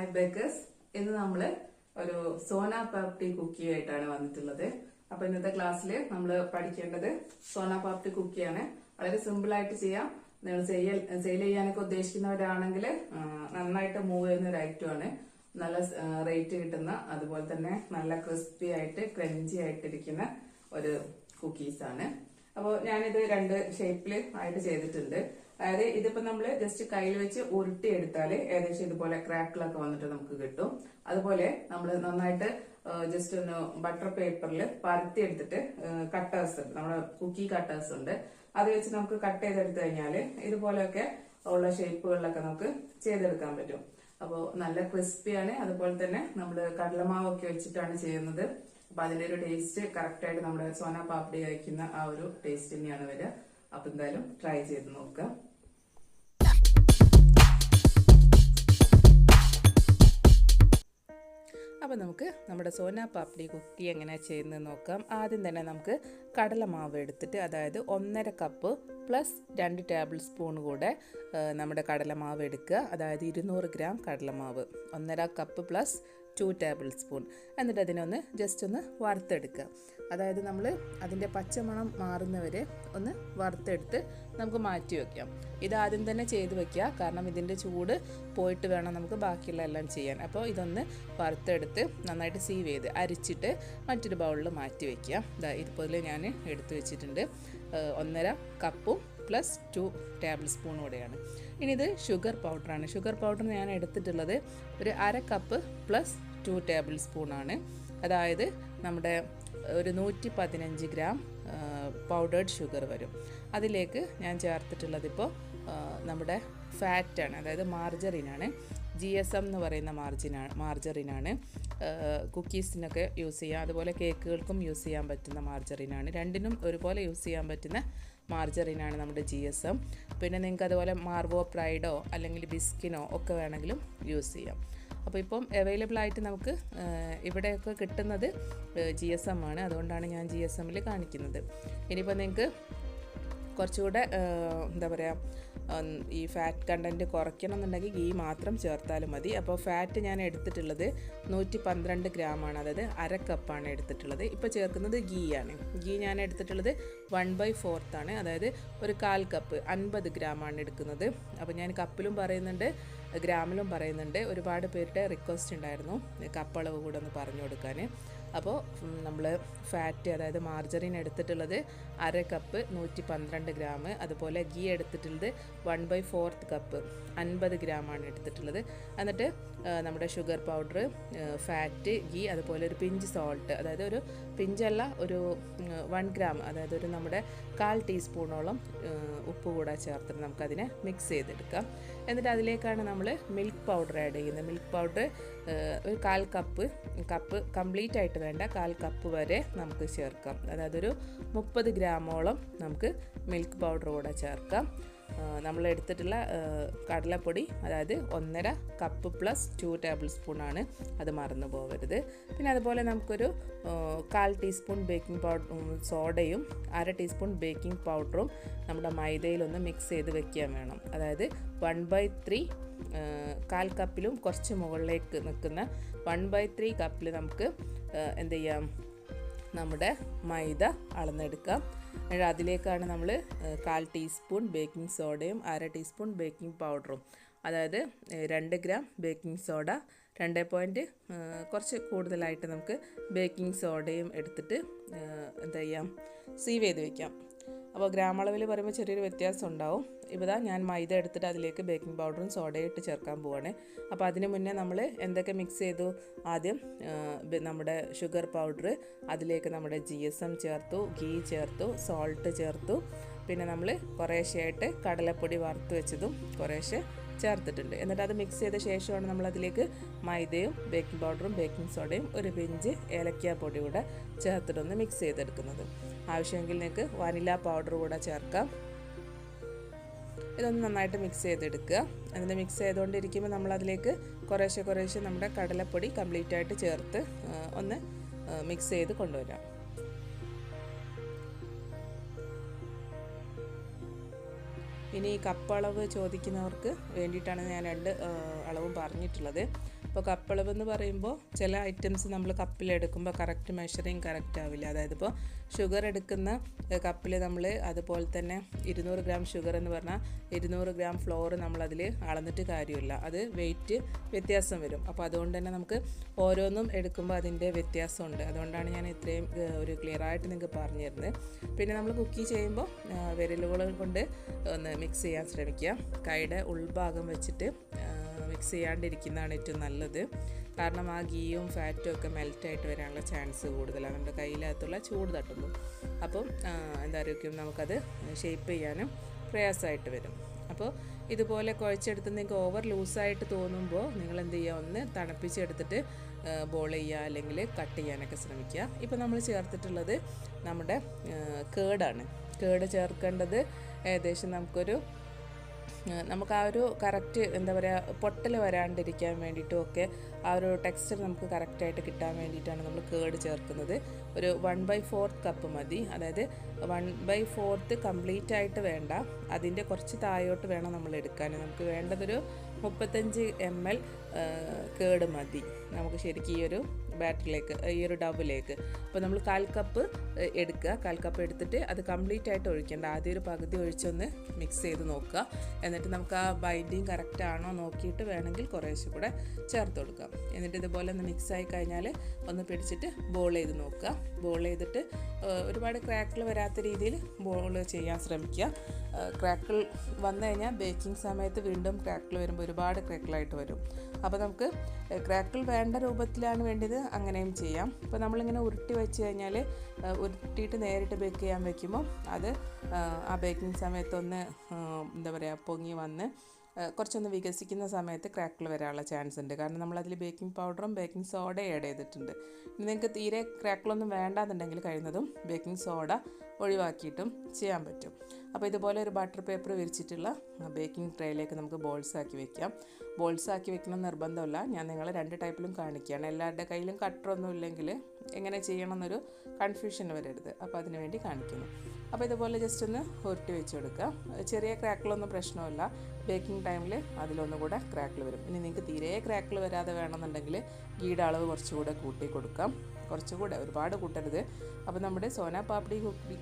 Hi baker's. ഇന്ന് നമ്മൾ ഒരു സോന പാപ്ഡി കുക്കി ആയിട്ടാണ് വന്നിട്ടുള്ളത്. അപ്പൊ ഇന്നത്തെ ക്ലാസ്സിൽ നമ്മൾ പഠിക്കേണ്ടത് സോന പാപ്ഡി കുക്കിയാണ്. വളരെ സിമ്പിൾ ആയിട്ട് ചെയ്യാം. നിങ്ങൾ സെയിൽ ചെയ്യാനൊക്കെ ഉദ്ദേശിക്കുന്നവരാണെങ്കിൽ നന്നായിട്ട് മൂവ് ചെയ്യുന്ന ഒരു ഐറ്റമാണ്. നല്ല റേറ്റ് കിട്ടുന്ന, അതുപോലെ തന്നെ നല്ല ക്രിസ്പി ആയിട്ട് ക്രഞ്ചി ആയിട്ടിരിക്കുന്ന ഒരു കുക്കീസ് ആണ്. അപ്പോൾ ഞാനിത് രണ്ട് ഷേപ്പിൽ ആയിട്ട് ചെയ്തിട്ടുണ്ട്. അതായത് ഇതിപ്പോ നമ്മള് ജസ്റ്റ് കയ്യിൽ വെച്ച് ഉരുട്ടി എടുത്താല് ഏകദേശം ഇതുപോലെ ക്രാക്കിലൊക്കെ വന്നിട്ട് നമുക്ക് കിട്ടും. അതുപോലെ നമ്മൾ നന്നായിട്ട് ജസ്റ്റ് ഒന്ന് ബട്ടർ പേപ്പറിൽ പരത്തി എടുത്തിട്ട് കട്ടേഴ്സ്, നമ്മുടെ കുക്കി കട്ടേഴ്സ് ഉണ്ട്, അത് വെച്ച് നമുക്ക് കട്ട് ചെയ്തെടുത്തു കഴിഞ്ഞാല് ഇതുപോലെയൊക്കെ ഉള്ള ഷേപ്പുകളിലൊക്കെ നമുക്ക് ചെയ്തെടുക്കാൻ പറ്റും. അപ്പോൾ നല്ല ക്രിസ്പിയാണ്. അതുപോലെ തന്നെ നമ്മൾ കടലമാവൊക്കെ വെച്ചിട്ടാണ് ചെയ്യുന്നത്. അപ്പൊ അതിന്റെ ഒരു ടേസ്റ്റ് കറക്റ്റ് ആയിട്ട് നമ്മുടെ സോന പാപ്ഡി കഴിക്കുന്ന ആ ഒരു ടേസ്റ്റ് തന്നെയാണ് വരിക. അപ്പൊ എന്തായാലും ട്രൈ ചെയ്ത് നോക്കാം. അപ്പോൾ നമുക്ക് നമ്മുടെ സോന പാപ്ഡി കുക്കി എങ്ങനെയാണ് ചെയ്യുന്നത് നോക്കാം. ആദ്യം തന്നെ നമുക്ക് കടലമാവ് എടുത്തിട്ട്, അതായത് 1.5 കപ്പ് പ്ലസ് 2 ടേബിൾ സ്പൂൺ കൂടെ നമ്മുടെ കടലമാവ് എടുക്കുക. അതായത് 200 ഗ്രാം കടലമാവ്, 1.5 കപ്പ് പ്ലസ് 2 ടേബിൾ സ്പൂൺ. എന്നിട്ട് അതിനൊന്ന് ജസ്റ്റ് ഒന്ന് വറുത്തെടുക്കുക. അതായത് നമ്മൾ അതിൻ്റെ പച്ചമണം മാറുന്നവരെ ഒന്ന് വറുത്തെടുത്ത് നമുക്ക് മാറ്റി വയ്ക്കാം. ഇതാദ്യം തന്നെ ചെയ്ത് വെക്കുക, കാരണം ഇതിൻ്റെ ചൂട് പോയിട്ട് വേണം നമുക്ക് ബാക്കിയുള്ള എല്ലാം ചെയ്യാൻ. അപ്പോൾ ഇതൊന്ന് വറുത്തെടുത്ത് നന്നായിട്ട് സീവ് ചെയ്ത് അരിച്ചിട്ട് മറ്റൊരു ബൗളിൽ മാറ്റി വയ്ക്കുക. ഇതുപോലെ ഞാൻ എടുത്ത് വെച്ചിട്ടുണ്ട്. 1.5 കപ്പും പ്ലസ് 2 ടേബിൾ സ്പൂൺ കൂടെയാണ്. ഇനി ഇത് ഷുഗർ പൗഡറാണ്. ഷുഗർ പൗഡർ ഞാൻ എടുത്തിട്ടുള്ളത് ഒരു 1/2 കപ്പ് പ്ലസ് 2 ടേബിൾ സ്പൂണാണ്. അതായത് നമ്മുടെ ഒരു 115 ഗ്രാം പൗഡേർഡ് ഷുഗർ വരും. അതിലേക്ക് ഞാൻ ചേർത്തിട്ടുള്ളത് ഇപ്പോൾ നമ്മുടെ ഫാറ്റാണ്, അതായത് മാർജറിനാണ്. GSM എന്ന് പറയുന്ന മാർജറിനാണ്. കുക്കീസിനൊക്കെ യൂസ് ചെയ്യാം, അതുപോലെ കേക്കുകൾക്കും യൂസ് ചെയ്യാൻ പറ്റുന്ന മാർജറിനാണ്. രണ്ടിനും ഒരുപോലെ യൂസ് ചെയ്യാൻ പറ്റുന്ന മാർജറിനാണ് നമ്മുടെ GSM. പിന്നെ നിങ്ങൾക്ക് അതുപോലെ മാർവോ പ്രൈഡോ അല്ലെങ്കിൽ ബിസ്കിനോ ഒക്കെ വേണമെങ്കിലും യൂസ് ചെയ്യാം. അപ്പോൾ ഇപ്പം അവൈലബിൾ ആയിട്ട് നമുക്ക് ഇവിടെയൊക്കെ കിട്ടുന്നത് GSM ആണ്. അതുകൊണ്ടാണ് ഞാൻ GSMൽ കാണിക്കുന്നത്. ഇനിയിപ്പോൾ നിങ്ങൾക്ക് കുറച്ചുകൂടെ എന്താ പറയുക, ഈ ഫാറ്റ് കണ്ടൻറ്റ് കുറയ്ക്കണം എന്നുണ്ടെങ്കിൽ ഗീ മാത്രം ചേർത്താലും മതി. അപ്പോൾ ഫാറ്റ് ഞാൻ എടുത്തിട്ടുള്ളത് 112 ഗ്രാമാണ്, അതായത് 1/2 കപ്പാണ് എടുത്തിട്ടുള്ളത്. ഇപ്പോൾ ചേർക്കുന്നത് ഗീ ആണ്. ഗീ ഞാൻ എടുത്തിട്ടുള്ളത് 1/4 ആണ്, അതായത് ഒരു 1/4 കപ്പ് 50 ഗ്രാമാണ് എടുക്കുന്നത്. അപ്പോൾ ഞാൻ കപ്പിലും പറയുന്നുണ്ട്, ഗ്രാമിലും പറയുന്നുണ്ട്. ഒരുപാട് പേരുടെ റിക്വസ്റ്റ് ഉണ്ടായിരുന്നു കപ്പളവ് കൂടെ ഒന്ന് പറഞ്ഞു കൊടുക്കാൻ. അപ്പോൾ നമ്മൾ ഫാറ്റ്, അതായത് മാർജറിൻ എടുത്തിട്ടുള്ളത് 1/2 കപ്പ് 112 ഗ്രാം. അതുപോലെ ഗീ എടുത്തിട്ടുള്ളത് 1/4 കപ്പ് 50 ഗ്രാമാണ് എടുത്തിട്ടുള്ളത്. എന്നിട്ട് നമ്മുടെ ഷുഗർ പൗഡർ, ഫാറ്റ്, ഗീ, അതുപോലെ ഒരു പിഞ്ച് സോൾട്ട്, അതായത് ഒരു പിഞ്ചല്ല, ഒരു 1 ഗ്രാം, അതായത് ഒരു നമ്മുടെ 1/4 ടീസ്പൂണോളം ഉപ്പ് കൂടെ ചേർത്തിട്ട് നമുക്കതിനെ മിക്സ് ചെയ്തെടുക്കാം. എന്നിട്ട് അതിലേക്കാണ് നമ്മൾ മിൽക്ക് പൗഡർ ആഡ് ചെയ്യുന്നത്. മിൽക്ക് പൗഡർ ഒരു 1/4 കപ്പ് കംപ്ലീറ്റ് ആയിട്ട് വേണ്ട, 1/4 കപ്പ് വരെ നമുക്ക് ചേർക്കാം. അതായത് ഒരു 30 ഗ്രാമോളം നമുക്ക് മിൽക്ക് പൗഡർ കൂടെ ചേർക്കാം. നമ്മൾ എടുത്തിട്ടുള്ള കടലപ്പൊടി, അതായത് 1.5 കപ്പ് പ്ലസ് 2 ടേബിൾ സ്പൂണാണ്, അത് മറന്നു പോകരുത്. പിന്നെ അതുപോലെ നമുക്കൊരു 1/4 ടീസ്പൂൺ ബേക്കിംഗ് പൗഡർ സോഡയും 1/2 ടീസ്പൂൺ ബേക്കിംഗ് പൗഡറും നമ്മുടെ മൈദയിലൊന്ന് മിക്സ് ചെയ്ത് വെക്കാൻ വേണം. അതായത് 1/3 1/4 കപ്പിലും കുറച്ച് മുകളിലേക്ക് നിൽക്കുന്ന 1/3 കപ്പിൽ നമുക്ക് എന്ത് ചെയ്യാം, നമ്മുടെ മൈദ അളന്നെടുക്കാം. അതിലേക്കാണ് നമ്മൾ 1/4 ടീസ്പൂൺ ബേക്കിംഗ് സോഡയും 1/2 ടീസ്പൂൺ ബേക്കിംഗ് പൗഡറും, അതായത് 2 ഗ്രാം ബേക്കിംഗ് സോഡ, 2 കുറച്ച് കൂടുതലായിട്ട് നമുക്ക് ബേക്കിംഗ് സോഡയും എടുത്തിട്ട് എന്താ ചെയ്യാം, സീവ് ചെയ്ത് വയ്ക്കാം. അപ്പോൾ ഗ്രാം അളവിൽ പറയുമ്പോൾ ചെറിയൊരു വ്യത്യാസം ഉണ്ടാവും. ഇപ്പോൾ ഞാൻ മൈദ എടുത്തിട്ട് അതിലേക്ക് ബേക്കിംഗ് പൗഡറും സോഡയും ഇട്ട് ചേർക്കാൻ പോവാണ്. അപ്പോൾ അതിന് മുന്നേ നമ്മൾ എന്തൊക്കെ മിക്സ് ചെയ്തു? ആദ്യം നമ്മുടെ ഷുഗർ പൗഡർ, അതിലേക്ക് നമ്മുടെ GSM ചേർത്തു, ഗീ ചേർത്തു, സോൾട്ട് ചേർത്തു, പിന്നെ നമ്മൾ കുറേശ്ശെയായിട്ട് കടലപ്പൊടി വറുത്ത് വെച്ചതും കുറേശ്ശെ ചേർത്തിട്ടുണ്ട്. എന്നിട്ട് അത് മിക്സ് ചെയ്ത ശേഷമാണ് നമ്മളതിലേക്ക് മൈദയും ബേക്കിംഗ് പൗഡറും ബേക്കിംഗ് സോഡയും ഒരു പിഞ്ച് ഏലക്ക പൊടി കൂടെ ചേർത്തിട്ടൊന്ന് മിക്സ് ചെയ്തെടുക്കുന്നത്. ആവശ്യമെങ്കിൽ നിങ്ങൾക്ക് വനില പൗഡർ കൂടെ ചേർക്കാം. ഇതൊന്ന് നന്നായിട്ട് മിക്സ് ചെയ്തെടുക്കുക. അതിന് മിക്സ് ചെയ്തുകൊണ്ടിരിക്കുമ്പോൾ നമ്മളതിലേക്ക് കുറേശ്ശെ നമ്മുടെ കടലപ്പൊടി കംപ്ലീറ്റ് ആയിട്ട് ചേർത്ത് ഒന്ന് മിക്സ് ചെയ്ത് കൊണ്ടുവരാം. ഇനി കപ്പ് അളവ് ചോദിക്കുന്നവർക്ക് വേണ്ടിയിട്ടാണ് ഞാൻ 2 അളവും പറഞ്ഞിട്ടുള്ളത്. അപ്പോൾ കപ്പളവ് എന്ന് പറയുമ്പോൾ ചില ഐറ്റംസ് നമ്മൾ കപ്പിലെടുക്കുമ്പോൾ കറക്റ്റ് മെഷറിങ് കറക്റ്റ് ആവില്ല. അതായത് ഇപ്പോൾ ഷുഗർ എടുക്കുന്ന കപ്പിൽ നമ്മൾ അതുപോലെ തന്നെ 200 ഗ്രാം ഷുഗർ എന്ന് പറഞ്ഞാൽ 200 ഗ്രാം ഫ്ലോർ നമ്മളതിൽ അളന്നിട്ട് കാര്യമില്ല, അത് വെയിറ്റ് വ്യത്യാസം വരും. അപ്പോൾ അതുകൊണ്ട് തന്നെ നമുക്ക് ഓരോന്നും എടുക്കുമ്പോൾ അതിൻ്റെ വ്യത്യാസമുണ്ട്. അതുകൊണ്ടാണ് ഞാൻ ഇത്രയും ഒരു ക്ലിയർ ആയിട്ട് നിങ്ങൾക്ക് പറഞ്ഞു തരുന്നത്. പിന്നെ നമ്മൾ കുക്ക് ചെയ്യുമ്പോൾ വിരലുകൾ കൊണ്ട് ഒന്ന് മിക്സ് ചെയ്യാൻ ശ്രമിക്കുക. കൈയുടെ ഉൾഭാഗം വെച്ചിട്ട് മിക്സ് ചെയ്യാണ്ടിരിക്കുന്നതാണ് ഏറ്റവും നല്ലത്. കാരണം ആ ഗീയും ഫാറ്റും ഒക്കെ മെൽറ്റായിട്ട് വരാനുള്ള ചാൻസ് കൂടുതലാണ് നമ്മുടെ കയ്യിലകത്തുള്ള ചൂട് തട്ടുമ്പോൾ. അപ്പം എന്തായിരിക്കും നമുക്കത് ഷേപ്പ് ചെയ്യാനും പ്രയാസമായിട്ട് വരും. അപ്പോൾ ഇതുപോലെ കുഴച്ചെടുത്ത് നിങ്ങൾക്ക് ഓവർ ലൂസായിട്ട് തോന്നുമ്പോൾ നിങ്ങൾ എന്ത് ചെയ്യുക, ഒന്ന് തണുപ്പിച്ചെടുത്തിട്ട് ബോൾ ചെയ്യുക അല്ലെങ്കിൽ കട്ട് ചെയ്യാനൊക്കെ ശ്രമിക്കുക. ഇപ്പോൾ നമ്മൾ ചേർത്തിട്ടുള്ളത് നമ്മുടെ കേടാണ്. കേട് ചേർക്കേണ്ടത് ഏകദേശം നമുക്ക് ആ ഒരു കറക്റ്റ് എന്താ പറയുക പൊട്ടൽ വരാണ്ടിരിക്കാൻ വേണ്ടിയിട്ടും ഒക്കെ ആ ഒരു ടെക്സ്ചർ നമുക്ക് കറക്റ്റായിട്ട് കിട്ടാൻ വേണ്ടിയിട്ടാണ് നമ്മൾ കേട് ചേർക്കുന്നത്. ഒരു 1/4 കപ്പ് മതി. അതായത് 1/4 കംപ്ലീറ്റ് ആയിട്ട് വേണ്ട, അതിൻ്റെ കുറച്ച് താഴോട്ട് വേണം നമ്മൾ എടുക്കാൻ. നമുക്ക് വേണ്ടതൊരു 35 ml കേട് മതി നമുക്ക് ശരിക്കും ഈ ഒരു ബാറ്ററിലേക്ക്, ഈ ഒരു ഡബിലേക്ക്. അപ്പോൾ നമ്മൾ 1/4 കപ്പ് എടുക്കുക. 1/4 കപ്പ് എടുത്തിട്ട് അത് കംപ്ലീറ്റ് ആയിട്ട് ഒഴിക്കേണ്ട, ആദ്യം ഒരു പകുതി ഒഴിച്ചൊന്ന് മിക്സ് ചെയ്ത് നോക്കുക. എന്നിട്ട് നമുക്ക് ആ ബൈൻഡിങ് കറക്റ്റ് ആണോ നോക്കിയിട്ട് വേണമെങ്കിൽ കുറേശ്ശെ കൂടെ ചേർത്ത് കൊടുക്കാം. എന്നിട്ട് ഇതുപോലെ ഒന്ന് മിക്സ് ആയി കഴിഞ്ഞാൽ ഒന്ന് പിടിച്ചിട്ട് ബോൾ ചെയ്ത് നോക്കുക. ബോൾ ചെയ്തിട്ട് ഒരുപാട് ക്രാക്കിൾ വരാത്ത രീതിയിൽ ബോൾ ചെയ്യാൻ ശ്രമിക്കുക. ക്രാക്കിൾ വന്നു കഴിഞ്ഞാൽ ബേക്കിംഗ് സമയത്ത് വീണ്ടും ക്രാക്കിൾ വരുമ്പോൾ ഒരുപാട് ക്രാക്കിളായിട്ട് വരും. അപ്പോൾ നമുക്ക് ക്രാക്കിൾ വേണ്ട രൂപത്തിലാണ് വേണ്ടത്, അങ്ങനെയും ചെയ്യാം. ഇപ്പോൾ നമ്മളിങ്ങനെ ഉരുട്ടി വെച്ച് കഴിഞ്ഞാൽ ഉരുട്ടിയിട്ട് നേരിട്ട് ബേക്ക് ചെയ്യാൻ വെക്കുമ്പോൾ അത് ആ ബേക്കിംഗ് സമയത്തൊന്ന് എന്താ പറയുക പൊങ്ങി വന്ന് കുറച്ചൊന്ന് വികസിക്കുന്ന സമയത്ത് ക്രാക്കിൾ വരാനുള്ള ചാൻസ് ഉണ്ട്. കാരണം നമ്മളതിൽ ബേക്കിംഗ് പൗഡറും ബേക്കിംഗ് സോഡയും ആഡ് ചെയ്തിട്ടുണ്ട്. ഇനി നിങ്ങൾക്ക് തീരെ ക്രാക്കിളൊന്നും വേണ്ടാന്നുണ്ടെങ്കിൽ കഴിയുന്നതും ബേക്കിംഗ് സോഡ ഒഴിവാക്കിയിട്ടും ചെയ്യാൻ പറ്റും. അപ്പോൾ ഇതുപോലെ ഒരു ബട്ടർ പേപ്പർ വിരിച്ചിട്ടുള്ള ബേക്കിംഗ് ട്രേയിലേക്ക് നമുക്ക് ബോൾസ് ആക്കി വെക്കാം. ബോൾസ് ആക്കി വെക്കണം നിർബന്ധമില്ല, ഞാൻ നിങ്ങളെ 2 ടൈപ്പിലും കാണിക്കുകയാണ്. എല്ലാവരുടെ കയ്യിലും കട്ടറൊന്നും ഇല്ലെങ്കിൽ എങ്ങനെ ചെയ്യണം എന്നൊരു കൺഫ്യൂഷൻ വരരുത്, അപ്പോൾ അതിന് വേണ്ടി കാണിക്കുന്നു. അപ്പോൾ ഇതുപോലെ ജസ്റ്റ് ഒന്ന് ഉരുട്ടി വെച്ച് കൊടുക്കുക. ചെറിയ ക്രാക്കിളൊന്നും പ്രശ്നമില്ല, ബേക്കിംഗ് ടൈമിൽ അതിലൊന്നുകൂടെ ക്രാക്കിൾ വരും. ഇനി നിങ്ങൾക്ക് തീരെ ക്രാക്കിൾ വരാതെ വേണമെന്നുണ്ടെങ്കിൽ ഗീയുടെ അളവ് കുറച്ചുകൂടെ കൂട്ടി കൊടുക്കാം, കുറച്ചുകൂടെ, ഒരുപാട് കൂട്ടരുത്. അപ്പോൾ നമ്മുടെ സോന പാപ്പടി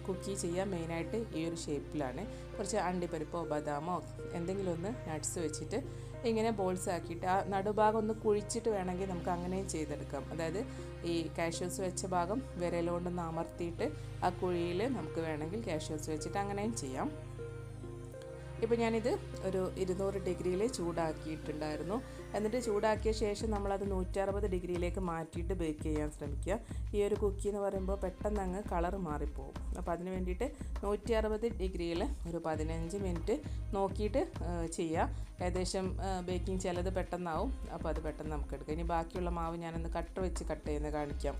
കുക്കി ചെയ്യാൻ മെയിനായിട്ട് ഈ ഒരു ഷേപ്പിലാണ്. കുറച്ച് അണ്ടിപ്പരിപ്പോ ബദാമോ എന്തെങ്കിലും ഒന്ന് നട്ട്സ് വെച്ചിട്ട് ഇങ്ങനെ ബോൾസ് ആക്കിയിട്ട് ആ നടുഭാഗം ഒന്ന് കുഴിച്ചിട്ട് വേണമെങ്കിൽ നമുക്ക് അങ്ങനെയും ചെയ്തെടുക്കാം. അതായത് ഈ കാഷ്യൂസ് വെച്ച ഭാഗം വിരലുകൊണ്ടൊന്ന് അമർത്തിയിട്ട് ആ കുഴിയിൽ നമുക്ക് വേണമെങ്കിൽ കാഷ്യൂസ് വെച്ചിട്ട് അങ്ങനെയും ചെയ്യാം. ഇപ്പോൾ ഞാനിത് ഒരു 200 ഡിഗ്രിയിൽ ചൂടാക്കിയിട്ടുണ്ടായിരുന്നു. എന്നിട്ട് ചൂടാക്കിയ ശേഷം നമ്മളത് 160 ഡിഗ്രിയിലേക്ക് മാറ്റിയിട്ട് ബേക്ക് ചെയ്യാൻ ശ്രമിക്കുക. ഈ ഒരു കുക്കി എന്ന് പറയുമ്പോൾ പെട്ടെന്ന് അങ്ങ് കളർ മാറിപ്പോവും. അപ്പോൾ അതിന് വേണ്ടിയിട്ട് 160 ഡിഗ്രിയിൽ ഒരു 15 മിനിറ്റ് നോക്കിയിട്ട് ചെയ്യുക. ഏകദേശം ബേക്കിംഗ് ചിലത് പെട്ടെന്നാവും, അപ്പോൾ അത് പെട്ടെന്ന് നമുക്ക് എടുക്കാം. ഇനി ബാക്കിയുള്ള മാവ് ഞാനൊന്ന് കട്ട് വെച്ച് കട്ട് ചെയ്യുന്നത് കാണിക്കാം.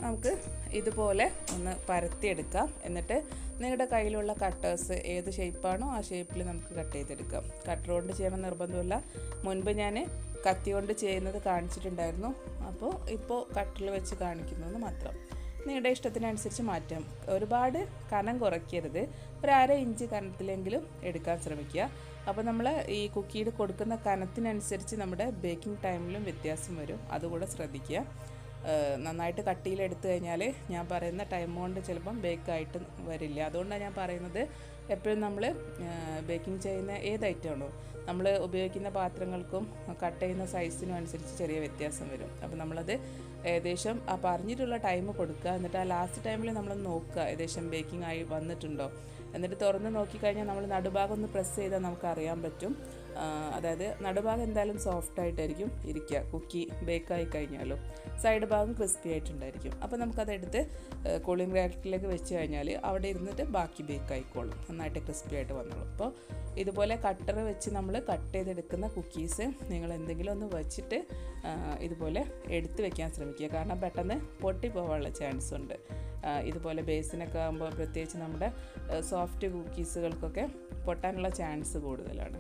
നമുക്ക് ഇതുപോലെ ഒന്ന് പരത്തിയെടുക്കാം. എന്നിട്ട് നിങ്ങളുടെ കയ്യിലുള്ള കട്ടേഴ്സ് ഏത് ഷേപ്പാണോ ആ ഷേപ്പിൽ നമുക്ക് കട്ട് ചെയ്തെടുക്കാം. കട്ടർ കൊണ്ട് ചെയ്യണം നിർബന്ധമില്ല. മുൻപ് ഞാൻ കത്തി കൊണ്ട് ചെയ്യുന്നത് കാണിച്ചിട്ടുണ്ടായിരുന്നു, അപ്പോൾ ഇപ്പോൾ കട്ടറിൽ വെച്ച് കാണിക്കുന്നത് മാത്രം. നിങ്ങളുടെ ഇഷ്ടത്തിനനുസരിച്ച് മാറ്റാം. ഒരുപാട് കനം കുറയ്ക്കരുത്, ഒരു 1/2 ഇഞ്ച് കനത്തിലെങ്കിലും എടുക്കാൻ ശ്രമിക്കുക. അപ്പോൾ നമ്മൾ ഈ കുക്കിയിൽ കൊടുക്കുന്ന കനത്തിനനുസരിച്ച് നമ്മുടെ ബേക്കിംഗ് ടൈമിലും വ്യത്യാസം വരും, അതുകൂടെ ശ്രദ്ധിക്കുക. നന്നായിട്ട് കട്ടിയിലെടുത്തു കഴിഞ്ഞാൽ ഞാൻ പറയുന്ന ടൈം കൊണ്ട് ചിലപ്പം ബേക്കായിട്ട് വരില്ല. അതുകൊണ്ടാണ് ഞാൻ പറയുന്നത് എപ്പോഴും നമ്മൾ ബേക്കിംഗ് ചെയ്യുന്ന ഏത് ഐറ്റമാണോ നമ്മൾ ഉപയോഗിക്കുന്ന പാത്രങ്ങൾക്കും കട്ട് ചെയ്യുന്ന സൈസിനും അനുസരിച്ച് ചെറിയ വ്യത്യാസം വരും. അപ്പോൾ നമ്മളത് ഏകദേശം ആ പറഞ്ഞിട്ടുള്ള ടൈം കൊടുക്കുക. എന്നിട്ട് ആ ലാസ്റ്റ് ടൈമിൽ നമ്മൾ നോക്കുക ഏകദേശം ബേക്കിംഗ് ആയി വന്നിട്ടുണ്ടോ. എന്നിട്ട് തുറന്ന് നോക്കിക്കഴിഞ്ഞാൽ നമ്മൾ നടുഭാഗം ഒന്ന് പ്രസ് ചെയ്താൽ നമുക്ക് അറിയാൻ പറ്റും. അതായത് നടുഭാഗം എന്തായാലും സോഫ്റ്റായിട്ടായിരിക്കും ഇരിക്കുക കുക്കി ബേക്കായി കഴിഞ്ഞാലും, സൈഡ് ഭാഗം ക്രിസ്പി ആയിട്ടുണ്ടായിരിക്കും. അപ്പോൾ നമുക്കതെടുത്ത് കൂളിംഗ് റാക്കിലേക്ക് വെച്ച് കഴിഞ്ഞാൽ അവിടെ ഇരുന്നിട്ട് ബാക്കി ബേക്കായിക്കോളും, നന്നായിട്ട് ക്രിസ്പി ആയിട്ട് വന്നോളും. അപ്പോൾ ഇതുപോലെ കട്ടർ വെച്ച് നമ്മൾ കട്ട് ചെയ്തെടുക്കുന്ന കുക്കീസ് നിങ്ങൾ എന്തെങ്കിലും ഒന്ന് വെച്ചിട്ട് ഇതുപോലെ എടുത്ത് വെക്കാൻ ശ്രമിക്കുക. കാരണം പെട്ടെന്ന് പൊട്ടിപ്പോവാനുള്ള ചാൻസ് ഉണ്ട്. ഇതുപോലെ ബേസിനൊക്കെ ആകുമ്പോൾ പ്രത്യേകിച്ച് നമ്മുടെ സോഫ്റ്റ് കുക്കീസുകൾക്കൊക്കെ പൊട്ടാനുള്ള ചാൻസ് കൂടുതലാണ്.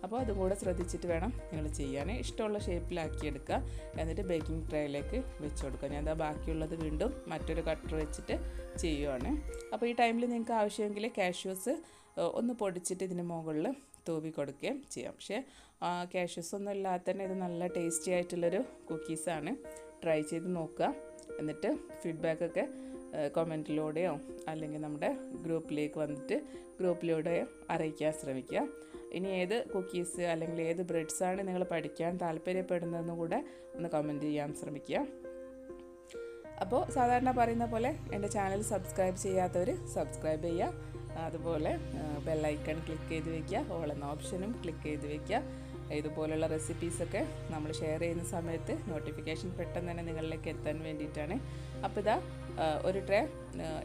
അപ്പോൾ അതും കൂടെ ശ്രദ്ധിച്ചിട്ട് വേണം നിങ്ങൾ ചെയ്യാൻ. ഇഷ്ടമുള്ള ഷേപ്പിലാക്കിയെടുക്കുക. എന്നിട്ട് ബേക്കിംഗ് ട്രേയിലേക്ക് വെച്ച് കൊടുക്കുക. ഞാൻ ബാക്കിയുള്ളത് വീണ്ടും മറ്റൊരു കട്ടർ വെച്ചിട്ട് ചെയ്യുവാണ്. അപ്പോൾ ഈ ടൈമിൽ നിങ്ങൾക്ക് ആവശ്യമെങ്കിൽ കാഷ്യൂസ് ഒന്ന് പൊടിച്ചിട്ട് ഇതിന് മുകളിൽ തൂവി കൊടുക്കുകയും ചെയ്യാം. പക്ഷേ കാഷ്യൂസ് ഒന്നും ഇല്ലാതെ തന്നെ ഇത് നല്ല ടേസ്റ്റി ആയിട്ടുള്ളൊരു കുക്കീസാണ്. ട്രൈ ചെയ്ത് നോക്കുക. എന്നിട്ട് ഫീഡ്ബാക്കൊക്കെ കമൻറ്റിലൂടെയോ അല്ലെങ്കിൽ നമ്മുടെ ഗ്രൂപ്പിലേക്ക് വന്നിട്ട് ഗ്രൂപ്പിലൂടെയോ അറിയിക്കാൻ ശ്രമിക്കുക. ഇനി ഏത് കുക്കീസ് അല്ലെങ്കിൽ ഏത് ബ്രെഡ്സാണ് നിങ്ങൾ പഠിക്കാൻ താല്പര്യപ്പെടുന്നതെന്ന് കൂടെ ഒന്ന് കമൻറ്റ് ചെയ്യാൻ ശ്രമിക്കുക. അപ്പോൾ സാധാരണ പറയുന്ന പോലെ എൻ്റെ ചാനൽ സബ്സ്ക്രൈബ് ചെയ്യാത്തവർ സബ്സ്ക്രൈബ് ചെയ്യുക. അതുപോലെ ബെല്ലൈക്കൺ ക്ലിക്ക് ചെയ്ത് വയ്ക്കുക. ഓൾ എന്ന ഓപ്ഷനും ക്ലിക്ക് ചെയ്ത് വയ്ക്കുക. ഇതുപോലുള്ള റെസിപ്പീസൊക്കെ നമ്മൾ ഷെയർ ചെയ്യുന്ന സമയത്ത് നോട്ടിഫിക്കേഷൻ പെട്ടെന്ന് തന്നെ നിങ്ങളിലേക്ക് എത്താൻ വേണ്ടിയിട്ടാണ്. അപ്പോൾ ഇതാ ഒരു ട്രേ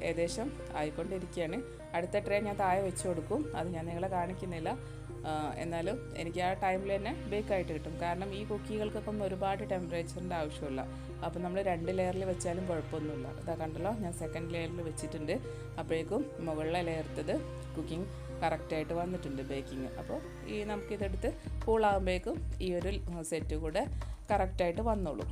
ഏകദേശം ആയിക്കൊണ്ടിരിക്കുകയാണ്. അടുത്ത ട്രേ ഞാൻ താഴെ വെച്ച് കൊടുക്കും. അത് ഞാൻ നിങ്ങളെ കാണിക്കുന്നില്ല. എന്നാലും എനിക്ക് ആ ടൈമിൽ തന്നെ ബേക്കായിട്ട് കിട്ടും. കാരണം ഈ കുക്കികൾക്കൊക്കെ ഒന്നും ഒരുപാട് ടെമ്പറേച്ചറിൻ്റെ ആവശ്യമില്ല. അപ്പോൾ നമ്മൾ 2 ലെയറിൽ വെച്ചാലും കുഴപ്പമൊന്നുമില്ല. ഇതാ കണ്ടല്ലോ, ഞാൻ സെക്കൻഡ് ലെയറിൽ വെച്ചിട്ടുണ്ട്. അപ്പോഴേക്കും മുകളിലെ ലെയർത്തത് കുക്കിംഗ് കറക്റ്റായിട്ട് വന്നിട്ടുണ്ട്, ബേക്കിങ്. അപ്പോൾ നമുക്കിതെടുത്ത് കൂളാകുമ്പോഴേക്കും ഈ ഒരു സെറ്റ് കൂടെ കറക്റ്റായിട്ട് വന്നോളും.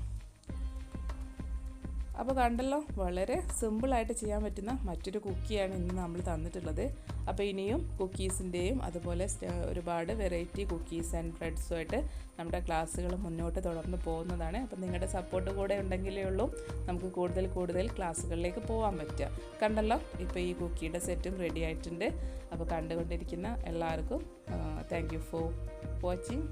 അപ്പോൾ കണ്ടല്ലോ, വളരെ സിമ്പിളായിട്ട് ചെയ്യാൻ പറ്റുന്ന മറ്റൊരു കുക്കിയാണ് ഇന്ന് നമ്മൾ തന്നിട്ടുള്ളത്. അപ്പോൾ ഇനിയും കുക്കീസിൻ്റെയും അതുപോലെ ഒരുപാട് വെറൈറ്റി കുക്കീസ് ആൻഡ് ബ്രെഡ്സുമായിട്ട് നമ്മുടെ ക്ലാസ്സുകൾ മുന്നോട്ട് തുടർന്ന് പോകുന്നതാണ്. അപ്പോൾ നിങ്ങളുടെ സപ്പോർട്ട് കൂടെ ഉണ്ടെങ്കിലേ ഉള്ളൂ നമുക്ക് കൂടുതൽ ക്ലാസ്സുകളിലേക്ക് പോകാൻ പറ്റുക. കണ്ടല്ലോ, ഇപ്പോൾ ഈ കുക്കിയുടെ സെറ്റും റെഡി ആയിട്ടുണ്ട്. അപ്പോൾ കണ്ടുകൊണ്ടിരിക്കുന്ന എല്ലാവർക്കും താങ്ക് യു ഫോർ വാച്ചിങ്.